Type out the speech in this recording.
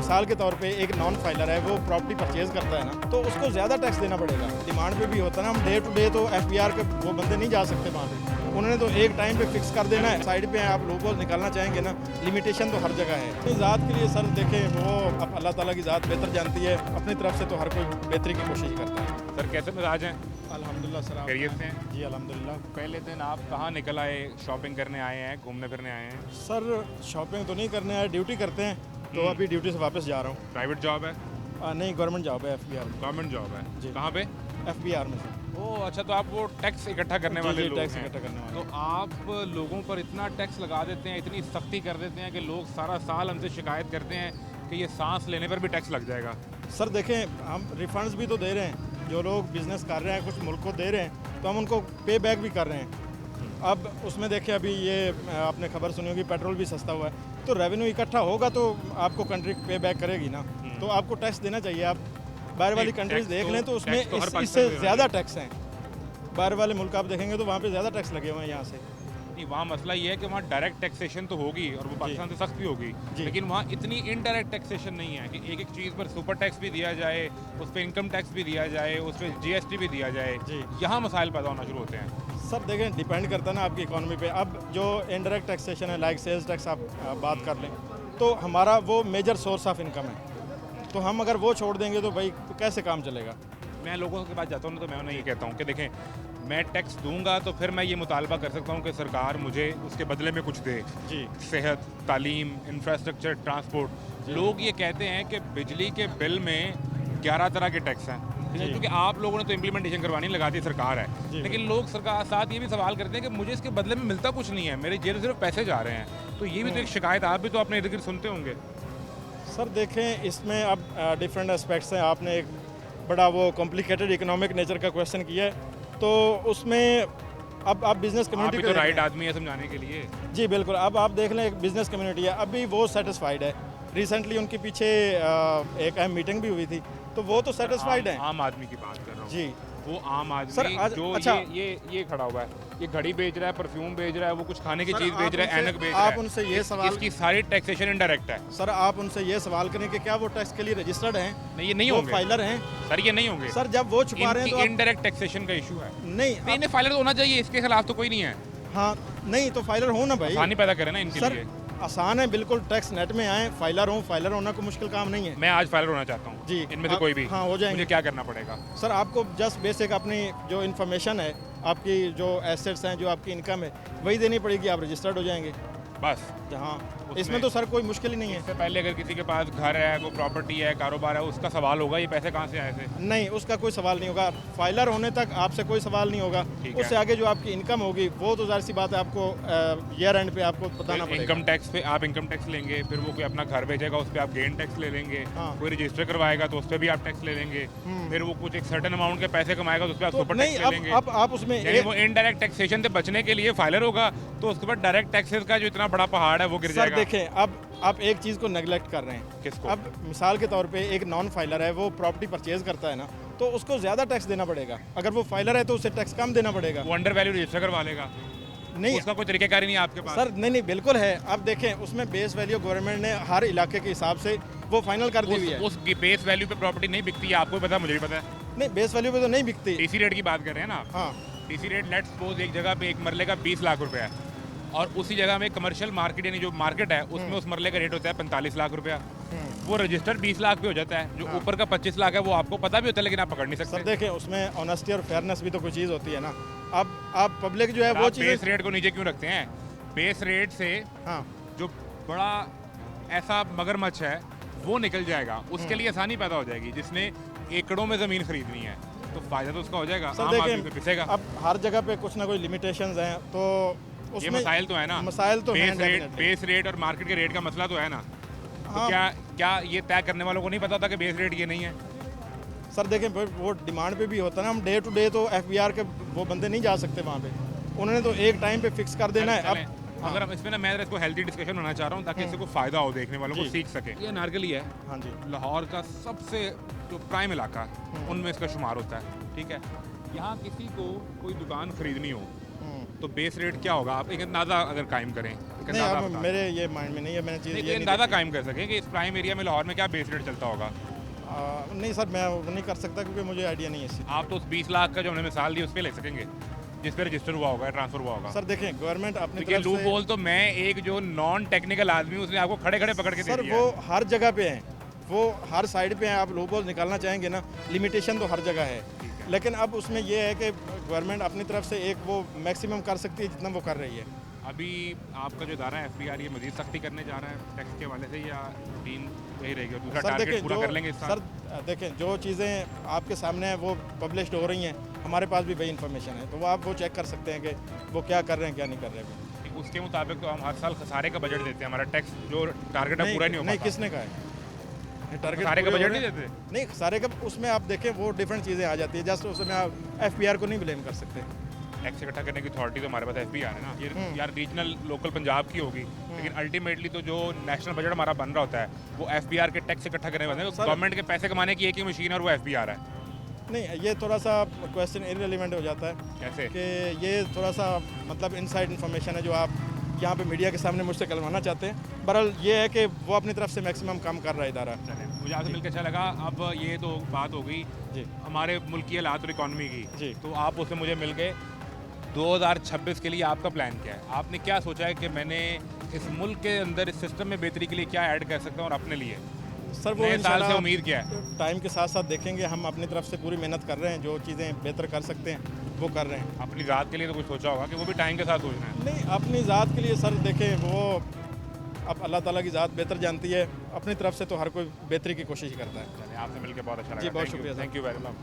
मिसाल के तौर पे एक नॉन फाइलर है, वो प्रॉपर्टी परचेज करता है ना, तो उसको ज़्यादा टैक्स देना पड़ेगा। डिमांड पे भी होता है ना, हम डे टू डे तो FBR के वो बंदे नहीं जा सकते वहाँ पे, उन्होंने तो एक टाइम पे फिक्स कर देना है। साइड पे आप लोगों को निकालना चाहेंगे ना, लिमिटेशन तो हर जगह है। अपनी ज़ात के लिए सर देखें, वो अब अल्लाह ताला की ज़ात बेहतर जानती है, अपनी तरफ से तो हर कोई बेहतरी की कोशिश करता है। सर कैसे मिजाज हैं? अल्हम्दुलिल्लाह सर, खैरियत से हैं? जी अल्हम्दुलिल्लाह। पहले दिन आप कहाँ निकल आए? शॉपिंग करने आए हैं, घूमने फिरने आए हैं? सर शॉपिंग तो नहीं करने आए, ड्यूटी करते हैं, तो अभी ड्यूटी से वापस जा रहा हूँ। प्राइवेट जॉब है? नहीं, गवर्नमेंट जॉब है, FBR में। गवर्नमेंट जॉब है जी। कहाँ पे? FBR में सर। ओह अच्छा, तो आप वो टैक्स इकट्ठा करने वाले लोग टैक्स हैं। इकट्ठा करने वाले। तो आप लोगों पर इतना टैक्स लगा देते हैं, इतनी सख्ती कर देते हैं कि लोग सारा साल हमसे शिकायत करते हैं कि ये सांस लेने पर भी टैक्स लग जाएगा। सर देखें, हम रिफंड्स भी तो दे रहे हैं, जो लोग बिजनेस कर रहे हैं कुछ मुल्क को दे रहे हैं, तो हम उनको पे बैक भी कर रहे हैं। अब उसमें देखें, अभी ये आपने खबर सुनी होगी, पेट्रोल भी सस्ता हुआ है, तो रेवेन्यू इकट्ठा होगा तो आपको कंट्री पे बैक करेगी ना, तो आपको टैक्स देना चाहिए। आप बाहर वाली कंट्रीज देख लें तो उसमें इससे ज़्यादा टैक्स हैं। बाहर वाले मुल्क आप देखेंगे तो वहाँ पे ज़्यादा टैक्स लगे हुए हैं यहाँ से। नहीं, वहाँ मसला ये है कि वहाँ डायरेक्ट टैक्सेशन तो होगी और वो पाकिस्तान से सख्त भी होगी, लेकिन वहाँ इतनी इनडायरेक्ट टैक्सेशन नहीं है कि एक एक चीज़ पर सुपर टैक्स भी दिया जाए, उस पर इनकम टैक्स भी दिया जाए, उस पर GST भी दिया जाए। यहाँ मसाइल पैदा होना शुरू होते हैं। सर देखें, डिपेंड करता है ना आपकी इकॉनमी पे। अब जो इनडायरेक्ट टैक्सेशन है, लाइक सेल्स टैक्स आप बात कर लें, तो हमारा वो मेजर सोर्स ऑफ इनकम है, तो हम अगर वो छोड़ देंगे तो भाई कैसे काम चलेगा। मैं लोगों के पास जाता हूँ ना, तो मैं उन्हें ये कहता हूँ कि देखें, मैं टैक्स दूंगा तो फिर मैं ये मुतालबा कर सकता हूँ कि सरकार मुझे उसके बदले में कुछ दे। जी। सेहत, तालीम, इंफ्रास्ट्रक्चर, ट्रांसपोर्ट। लोग ये कहते हैं कि बिजली के बिल में 11 तरह के टैक्स हैं, क्योंकि आप लोगों ने तो इम्प्लीमेंटेशन करवानी लगा दी, सरकार है, लेकिन लोग सरकार साथ ये भी सवाल करते हैं कि मुझे इसके बदले में मिलता कुछ नहीं है, मेरे जेब सिर्फ पैसे जा रहे हैं। तो ये भी तो एक शिकायत आप भी तो अपने इर्द गिर्द सुनते होंगे। सर देखें, इसमें अब डिफरेंट एस्पेक्ट्स हैं। आपने एक बड़ा वो कॉम्प्लिकेटेड इकोनॉमिक नेचर का क्वेश्चन किया है, तो उसमें अब आप बिजनेस कम्युनिटी आप भी तो राइट आदमी है समझाने के लिए। जी बिल्कुल। अब आप देख लें, एक बिजनेस कम्युनिटी है, अभी वो सेटिस्फाइड है। रिसेंटली उनके पीछे एक अहम मीटिंग भी हुई थी, तो वो तो सेटिस्फाइड है। आम आदमी की बात कर रहा हूँ जी। वो आम आदमी सर, जो अच्छा, ये खड़ा हुआ है, ये घड़ी बेच रहा है, परफ्यूम बेच रहा है, वो कुछ खाने की चीज़ बेच रहा है, ऐनक बेच रहा है। आप उनसे ये सवाल, इसकी सारी टैक्सेशन इनडायरेक्ट है। सर आप उनसे ये सवाल करें कि क्या वो टैक्स के लिए रजिस्टर्ड हैं? नहीं, ये नहीं वो होंगे फाइलर हैं। सर, ये नहीं होंगे सर जब वो छुपा रहे हैं तो इनडायरेक्ट टैक्सेशन का इशू है। नहीं, इन्हें फाइलर तो होना चाहिए, इसके खिलाफ तो कोई नहीं है। हाँ नहीं, तो फाइलर हो ना भाई, आसानी पैदा करें ना इनके सर लिए। आसान है बिल्कुल, टैक्स नेट में आए, फाइलर हो। फाइलर होना कोई मुश्किल काम नहीं है। मैं आज फाइलर होना चाहता हूँ जी। इनमें से कोई भी। हाँ, हो जाएंगे। मुझे क्या करना पड़ेगा? सर आपको जस्ट बेसिक अपनी जो इन्फॉर्मेशन है, आपकी जो एसेट्स हैं, जो आपकी इनकम है, वही देनी पड़ेगी, आप रजिस्टर्ड हो जाएंगे बस। हाँ, इसमें तो सर कोई मुश्किल ही नहीं है। इससे पहले अगर किसी के पास घर है, कोई प्रॉपर्टी है, कारोबार है, उसका सवाल होगा ये पैसे कहाँ से आए थे? नहीं, उसका कोई सवाल नहीं होगा। फाइलर होने तक आपसे कोई सवाल नहीं होगा। उससे आगे जो आपकी इनकम होगी वो तो जाहिर सी बात है, आपको ईयर एंड पे आपको बताना पड़ेगा। इनकम टैक्स पे आप इनकम टैक्स लेंगे, फिर वो कोई अपना घर बेचेगा उस पर आप गेन टैक्स ले लेंगे। कोई रजिस्टर करवाएगा तो उस पर भी आप टैक्स ले लेंगे। फिर वो कुछ एक सर्टेन अमाउंट के पैसे कमाएगा तो उस पर आप सुपर टैक्स ले लेंगे। अब आप उसमें वो इनडायरेक्ट टैक्सेशन से बचने के लिए फाइलर होगा, तो उसके बाद डायरेक्ट टैक्सेस का जो इतना बड़ा पहाड़ है वो गिर जाएगा। देखें, अब आप एक चीज़ को नेगलेक्ट कर रहे हैं। किसको? अब मिसाल के तौर पे एक नॉन फाइलर है, वो प्रॉपर्टी परचेज करता है ना, तो उसको ज़्यादा टैक्स देना पड़ेगा। अगर वो फाइलर है तो उसे टैक्स कम देना पड़ेगा। वो अंडर वैल्यू रजिस्टर करवा लेगा। नहीं, उसका कोई तरीकेकार नहीं है आपके पास? सर नहीं, बिल्कुल है। अब देखें, उसमें बेस वैल्यू गवर्नमेंट ने हर इलाके के हिसाब से वो फाइनल कर दी हुई है। उस बेस वैल्यू पे प्रॉपर्टी नहीं बिकती है, आपको पता है, मुझे भी पता है। नहीं, बेस वैल्यू पे तो नहीं बिकती। टीसी रेट की बात कर रहे हैं ना? हाँ, टीसी रेट लेट्स सपोज एक जगह पे एक मरले का 20 लाख रुपया है, और उसी जगह में कमर्शियल मार्केट यानी जो मार्केट है उसमें उस मरले का रेट होता है 45 लाख रुपया। वो रजिस्टर्ड 20 लाख पे हो जाता है। जो ऊपर का 25 लाख है वो आपको पता भी होता है, लेकिन आप पकड़ नहीं सकते। सर देखें, उसमें ऑनेस्टी और फेयरनेस भी तो कोई चीज़ होती है ना। अब आप पब्लिक जो है वो चीज़, बेस रेट को नीचे क्यों रखते हैं? बेस रेट से जो बड़ा ऐसा मगरमच्छ है वो निकल जाएगा, उसके लिए आसानी पैदा हो जाएगी। जिसने एकड़ों में ज़मीन खरीदनी है तो फायदा तो उसका हो जाएगा, आम आदमी पे पिसेगा। अब हर जगह पे कुछ ना कोई लिमिटेशंस हैं, तो ये मसाइल तो है ना। मसाइल तो बेस रेट और मार्केट के रेट का मसला तो है ना। तो क्या ये तय करने वालों को नहीं पता था कि बेस रेट ये नहीं है? सर देखें, वो डिमांड पे भी होता है ना, हम डे टू डे तो FBR के वो बंदे नहीं जा सकते वहाँ पे, उन्होंने तो एक टाइम पे फिक्स कर देना है। अब अगर हम इसमें ना, मैं इसको हेल्दी डिस्कशन होना चाह रहा हूँ ताकि इससे को फायदा हो, देखने वालों को सीख सके। ये नारगली है। हाँ जी। लाहौर का सबसे जो प्राइम इलाका उनमें इसका शुमार होता है, ठीक है। यहाँ किसी को कोई दुकान खरीदनी हो तो बेस रेट क्या होगा, आप एक अंदाज़ा अगर कायम करें एक नहीं, अंदाजा अब बता दें। मेरे ये माइंड में नहीं है, मैंने चीज़ नहीं, ये कोई नहीं अंदाज़ा देखी। कायम कर सकें कि इस प्राइम एरिया में लाहौर में क्या बेस रेट चलता होगा। नहीं सर, मैं वो नहीं कर सकता क्योंकि मुझे आइडिया नहीं है इस चीज़ आप तो उस 20 लाख का जो हमने मिसाल दी उस पर ले सकेंगे, जिस पे रजिस्टर हुआ होगा, ट्रांसफर हुआ होगा। का। सर देखें, गवर्नमेंट अपनी देखिए तरफ लूप से, होल तो मैं एक जो नॉन टेक्निकल आदमी हूँ उसने आपको खड़े खड़े पकड़ के दे सर दिया वो है। हर जगह पे हैं, वो हर साइड पे हैं। आप लूप होल निकालना चाहेंगे ना, लिमिटेशन तो हर जगह है, लेकिन अब उसमें ये है कि गवर्नमेंट अपनी तरफ से एक वो मैक्सिमम कर सकती है जितना वो कर रही है। अभी आपका जो इदारा है एफबीआर ये मजीद सख्ती करने जा रहा है टैक्स के हवाले से या रूटीन वही रहेगी और दूसरा सर टारगेट देखें पूरा जो कर लेंगे इस साल? सर देखें, जो चीज़ें आपके सामने हैं वो पब्लिश्ड हो रही हैं, हमारे पास भी वही इन्फॉर्मेशन है, तो वो आप वो चेक कर सकते हैं कि वो क्या कर रहे हैं क्या नहीं कर रहे हैं। उसके मुताबिक तो हम हर साल खसारे का बजट देते हैं, हमारा टैक्स जो टारगेट है पूरा नहीं हो नहीं, पाता। किसने कहा है टारगेट खसारे का पूरे हो बजट रहे नहीं हैं? देते? नहीं, सारे का उसमें आप देखें वो डिफरेंट चीज़ें आ जाती है, जस्ट उसमें आप एफपीआर को नहीं ब्लेम कर सकते। टैक्स इकट्ठा करने की अथॉरिटी तो हमारे पास एफबीआर है ना, ये हम्म। यार रीजनल लोकल पंजाब की होगी, लेकिन अल्टीमेटली तो जो नेशनल बजट हमारा बन रहा होता है वो एफबीआर के टैक्स इकट्ठा करने वाले हैं। सर- गवर्नमेंट के पैसे कमाने की एक ही मशीन है और वो एफबीआर है। नहीं, ये थोड़ा सा क्वेश्चन इररिलेवेंट हो जाता है कैसे? कि ये थोड़ा सा मतलब इनसाइड इन्फॉर्मेशन है जो आप यहाँ पे मीडिया के सामने मुझसे कहलवाना चाहते हैं। बहरहाल ये है कि वो अपनी तरफ से मैक्सिमम काम कर रहा है इदारा। चलिए, मुझे आपसे मिलकर अच्छा लगा। अब ये तो बात हो गई जी हमारे मुल्क की हालात और इकॉनमी की, जी। तो आप उससे मुझे मिल गए। 2026 के लिए आपका प्लान क्या है? आपने क्या सोचा है कि मैंने इस मुल्क के अंदर इस सिस्टम में बेहतरी के लिए क्या ऐड कर सकता हूँ और अपने लिए सर, वो नए साल से इंशाल्लाह उम्मीद क्या है? टाइम के साथ साथ देखेंगे, हम अपनी तरफ से पूरी मेहनत कर रहे हैं, जो चीज़ें बेहतर कर सकते हैं वो कर रहे हैं। अपनी ज़ात के लिए तो कुछ सोचा होगा कि वो भी टाइम के साथ सोचना है। नहीं, अपनी ज़ात के लिए सर देखें, वो अब अल्लाह ताला की ज़ात बेहतर जानती है, अपनी तरफ से तो हर कोई बेहतरी की कोशिश करता है। चलिए, आपसे मिलकर बहुत अच्छा लगा। जी, बहुत शुक्रिया sir. Thank you very much.